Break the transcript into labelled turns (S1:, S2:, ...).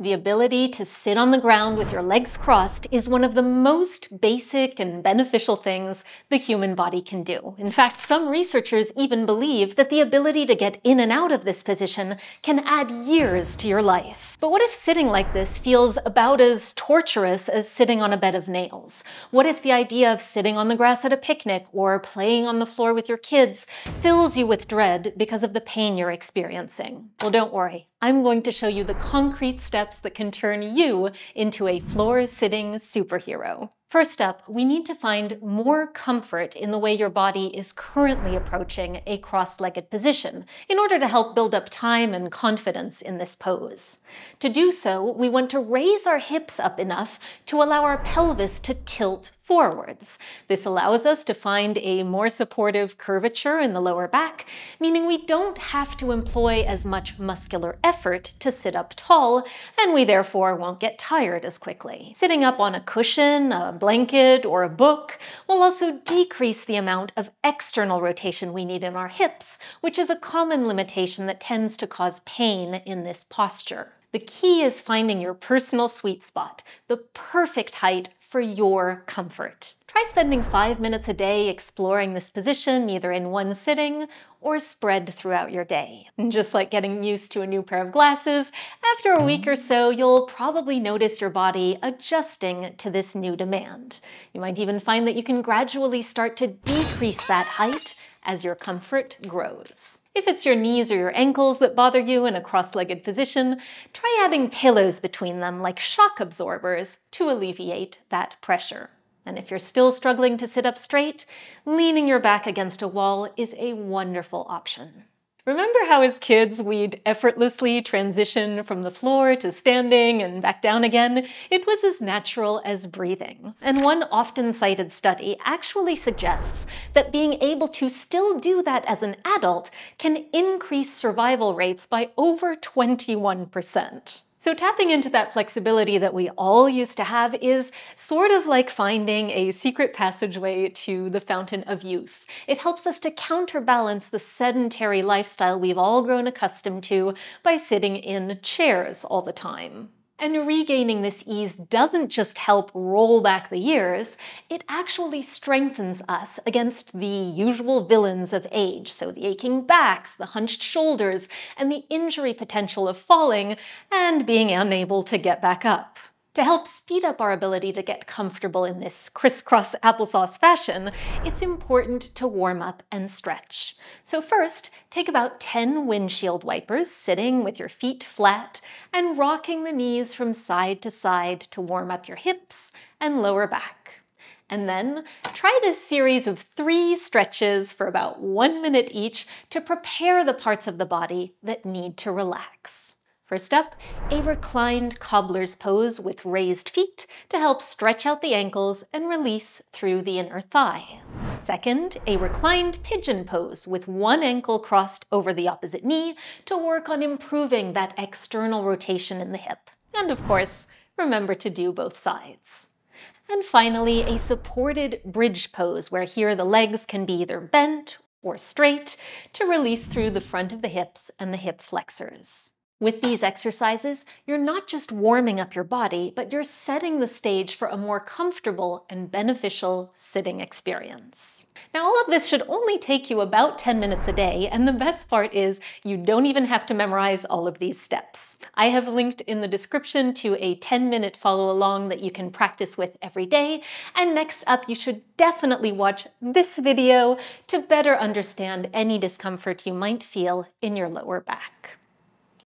S1: The ability to sit on the ground with your legs crossed is one of the most basic and beneficial things the human body can do. In fact, some researchers even believe that the ability to get in and out of this position can add years to your life. But what if sitting like this feels about as torturous as sitting on a bed of nails? What if the idea of sitting on the grass at a picnic or playing on the floor with your kids fills you with dread because of the pain you're experiencing? Well, don't worry. I'm going to show you the concrete steps that can turn you into a floor-sitting superhero. First up, we need to find more comfort in the way your body is currently approaching a cross-legged position in order to help build up time and confidence in this pose. To do so, we want to raise our hips up enough to allow our pelvis to tilt forwards. This allows us to find a more supportive curvature in the lower back, meaning we don't have to employ as much muscular effort to sit up tall, and we therefore won't get tired as quickly. Sitting up on a cushion, a blanket, or a book will also decrease the amount of external rotation we need in our hips, which is a common limitation that tends to cause pain in this posture. The key is finding your personal sweet spot, the perfect height for your comfort. Try spending 5 minutes a day exploring this position, either in one sitting or spread throughout your day. And just like getting used to a new pair of glasses, after a week or so, you'll probably notice your body adjusting to this new demand. You might even find that you can gradually start to decrease that height as your comfort grows. If it's your knees or your ankles that bother you in a cross-legged position, try adding pillows between them like shock absorbers to alleviate that pressure. And if you're still struggling to sit up straight, leaning your back against a wall is a wonderful option. Remember how as kids we'd effortlessly transition from the floor to standing and back down again? It was as natural as breathing. And one often cited study actually suggests that being able to still do that as an adult can increase survival rates by over 21%. So tapping into that flexibility that we all used to have is sort of like finding a secret passageway to the fountain of youth. It helps us to counterbalance the sedentary lifestyle we've all grown accustomed to by sitting in chairs all the time. And regaining this ease doesn't just help roll back the years, it actually strengthens us against the usual villains of age, so the aching backs, the hunched shoulders, and the injury potential of falling and being unable to get back up. To help speed up our ability to get comfortable in this crisscross applesauce fashion, it's important to warm up and stretch. So first, take about 10 windshield wipers sitting with your feet flat and rocking the knees from side to side to warm up your hips and lower back. And then try this series of 3 stretches for about 1 minute each to prepare the parts of the body that need to relax. First up, a reclined cobbler's pose with raised feet to help stretch out the ankles and release through the inner thigh. Second, a reclined pigeon pose with one ankle crossed over the opposite knee to work on improving that external rotation in the hip. And of course, remember to do both sides. And finally, a supported bridge pose where here the legs can be either bent or straight to release through the front of the hips and the hip flexors. With these exercises, you're not just warming up your body, but you're setting the stage for a more comfortable and beneficial sitting experience. Now, all of this should only take you about 10 minutes a day, and the best part is you don't even have to memorize all of these steps. I have linked in the description to a 10-minute follow-along that you can practice with every day, and next up you should definitely watch this video to better understand any discomfort you might feel in your lower back.